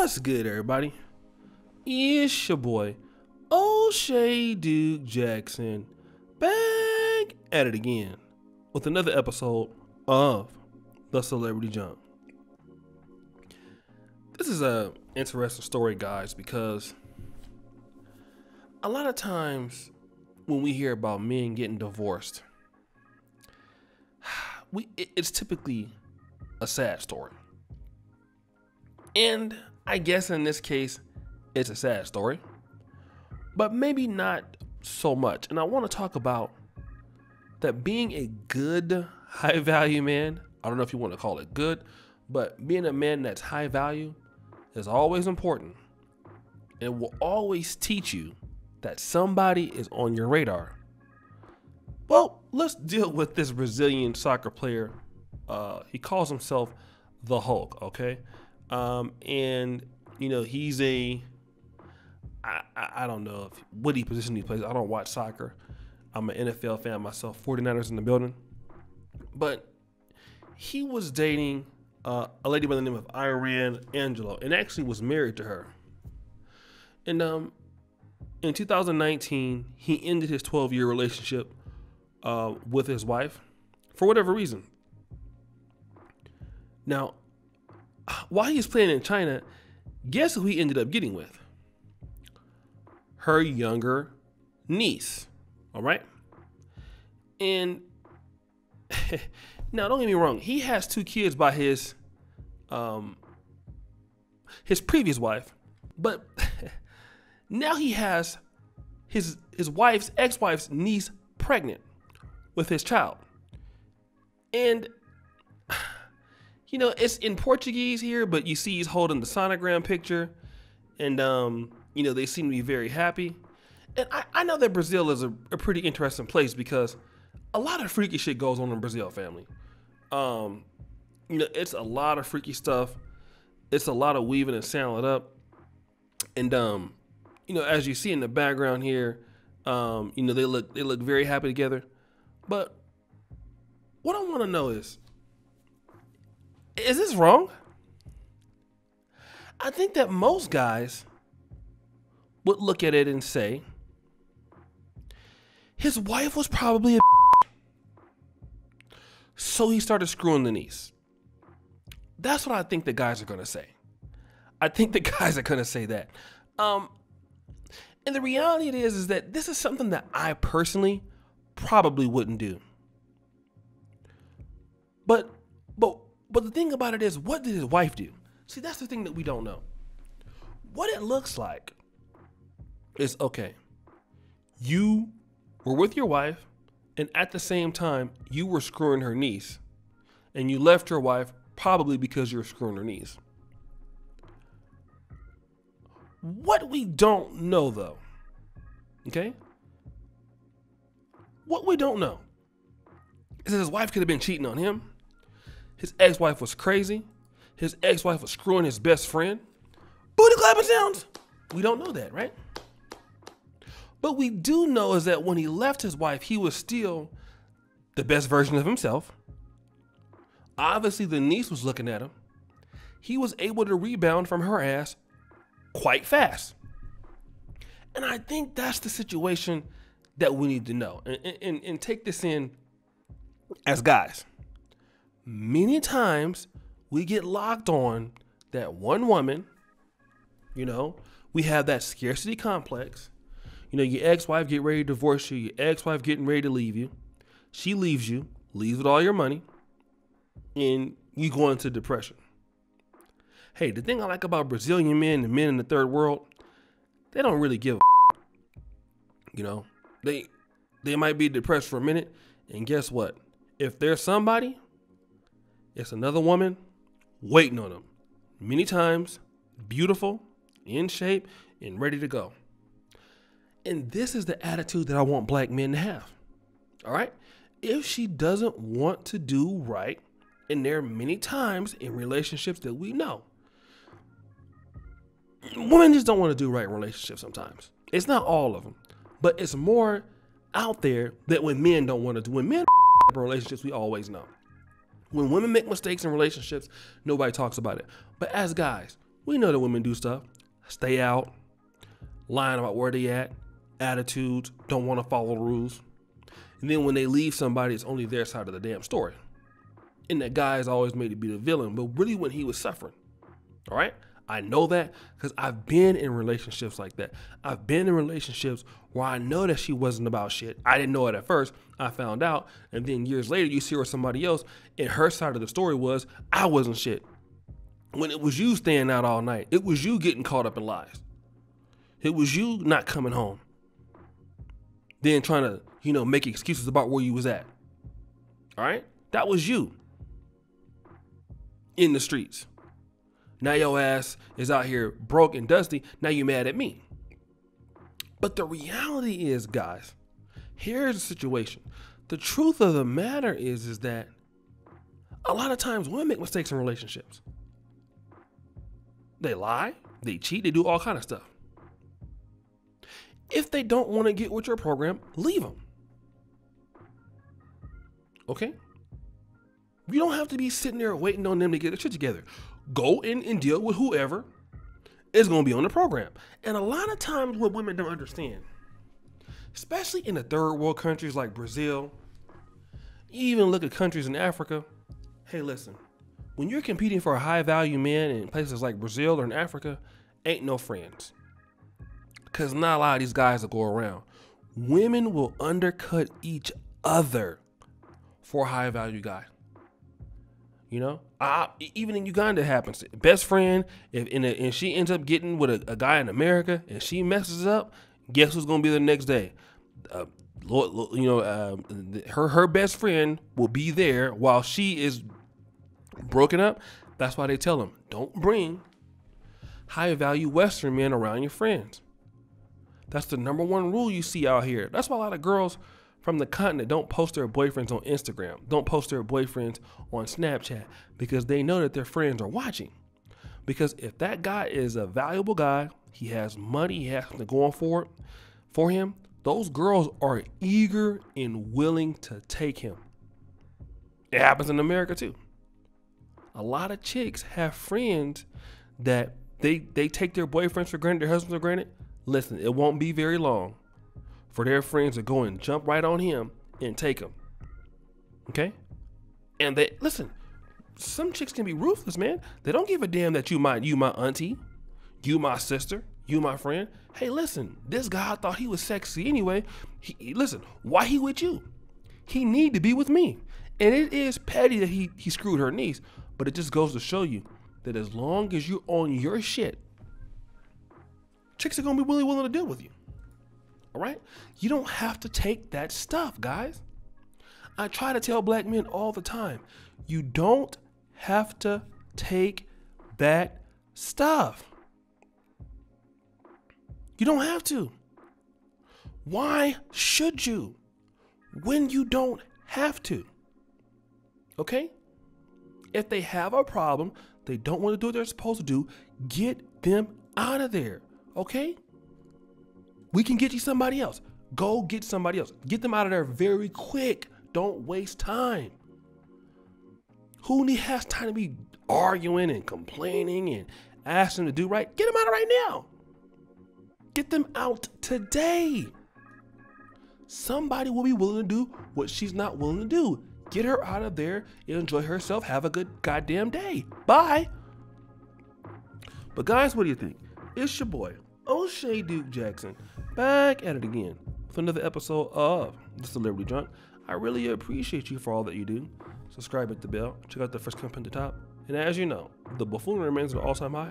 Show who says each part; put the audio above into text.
Speaker 1: What's good, everybody? It's your boy, O'Shea Duke Jackson, back at it again with another episode of The Celebrity Jump. This is an interesting story, guys, because a lot of times when we hear about men getting divorced, it's typically a sad story. And I guess in this case, it's a sad story, but maybe not so much. And I want to talk about that being a good, high value man. I don't know if you want to call it good, but being a man that's high value is always important. It will always teach you that somebody is on your radar. Well, let's deal with this Brazilian soccer player. He calls himself the Hulk, okay? And you know, he's I don't know what position he plays. I don't watch soccer. I'm an NFL fan myself, 49ers in the building. But he was dating a lady by the name of Angelo, and actually was married to her. And in 2019, he ended his 12-year relationship with his wife for whatever reason. Now, while he was playing in China, guess who he ended up getting with? Her younger niece. All right. And now, don't get me wrong. He has 2 kids by his previous wife, but now he has his ex-wife's niece pregnant with his child. And you know, it's in Portuguese here, but you see he's holding the sonogram picture, and you know, they seem to be very happy. And I know that Brazil is a pretty interesting place because a lot of freaky shit goes on in Brazil, family. You know, it's a lot of freaky stuff. It's a lot of weaving and sailing up. And you know, as you see in the background here, you know, they look very happy together. But what I want to know is this wrong? I think that most guys would look at it and say, his wife was probably a so he started screwing the niece. That's what I think the guys are going to say. I think the guys are going to say that. And the reality is that this is something that I personally probably wouldn't do. But the thing about it is, what did his wife do? See, that's the thing that we don't know. What it looks like is, okay, you were with your wife, and at the same time, you were screwing her niece, and you left your wife probably because you were screwing her niece. What we don't know, though, okay? What we don't know is that his wife could have been cheating on him. His ex-wife was crazy. His ex-wife was screwing his best friend. Booty clapping sounds. We don't know that, right? But we do know is that when he left his wife, he was still the best version of himself. Obviously, the niece was looking at him. He was able to rebound from her ass quite fast. And I think that's the situation that we need to know. And take this in as guys. Many times we get locked on that one woman, you know, we have that scarcity complex. You know, your ex-wife get ready to divorce you, your ex-wife getting ready to leave you. She leaves you, leaves with all your money, and you go into depression. Hey, the thing I like about Brazilian men and men in the third world, they don't really give a you know, they might be depressed for a minute, and guess what? If there's somebody, it's another woman waiting on them. Many times, beautiful, in shape, and ready to go. And this is the attitude that I want black men to have. All right? If she doesn't want to do right, and there are many times in relationships that we know, women just don't want to do right in relationships sometimes. It's not all of them, but it's more out there that when men don't want to do. When men in relationships, we always know. When women make mistakes in relationships, nobody talks about it. But as guys, We know that women do stuff. Stay out, lying about where they at, attitudes, don't want to follow the rules. And then when they leave somebody, it's only their side of the damn story. And that guy is always made to be the villain, but really when he was suffering. All right? I know that because I've been in relationships like that. I've been in relationships where I know that she wasn't about shit. I didn't know it at first. I found out. And then years later, you see her with somebody else, and her side of the story was, I wasn't shit. When it was you staying out all night. It was you getting caught up in lies. It was you not coming home. Then trying to, make excuses about where you was at. All right? That was you. In the streets. Now your ass is out here broke and dusty. Now you mad at me. But the reality is, guys, here's the situation. The truth of the matter is that a lot of times women make mistakes in relationships. They lie, they cheat, they do all kind of stuff. If they don't want to get with your program, leave them. Okay? You don't have to be sitting there waiting on them to get their shit together. Go in and deal with whoever is going to be on the program. And a lot of times what women don't understand, especially in the third world countries like Brazil, even look at countries in Africa. Hey, listen, when you're competing for a high value man in places like Brazil or in Africa, ain't no friends. Because not a lot of these guys will go around. Women will undercut each other for a high value guy. Even in Uganda it happens. Best friend, and she ends up getting with a guy in America and she messes up, guess who's going to be the next day? Her best friend will be there while she is broken up. That's why they tell them, don't bring high value Western men around your friends. That's the number one rule you see out here. That's why a lot of girls from the continent don't post their boyfriends on Instagram, don't post their boyfriends on Snapchat, because they know that their friends are watching. Because if that guy is a valuable guy, he has money, he has something going for him, those girls are eager and willing to take him. It happens in America too. A lot of chicks have friends that they take their boyfriends for granted, their husbands for granted. Listen, it won't be very long for their friends to go and jump right on him and take him. Okay? And listen, some chicks can be ruthless, man. They don't give a damn that you my auntie, you my sister, you my friend. Hey, listen, this guy thought he was sexy anyway. Listen, why he with you? He need to be with me. And it is petty that he screwed her niece, but it just goes to show you that as long as you're on your shit, chicks are gonna be really willing to deal with you. All right? You don't have to take that stuff, guys. I try to tell black men all the time, you don't have to take that stuff. You don't have to. Why should you when you don't have to? Okay? If they have a problem, they don't want to do what they're supposed to do, get them out of there. Okay? We can get you somebody else. Go get somebody else. Get them out of there very quick. Don't waste time. Who has time to be arguing and complaining and asking them to do right? Get them out of right now. Get them out today. Somebody will be willing to do what she's not willing to do. Get her out of there, enjoy herself, have a good goddamn day. Bye. But guys, what do you think? It's your boy, O'Shea Duke Jackson, back at it again with another episode of The Celebrity Drunk. I really appreciate you for all that you do. Subscribe, hit the bell, check out the first comment at the top. And as you know, the buffoonery remains at an all-time high.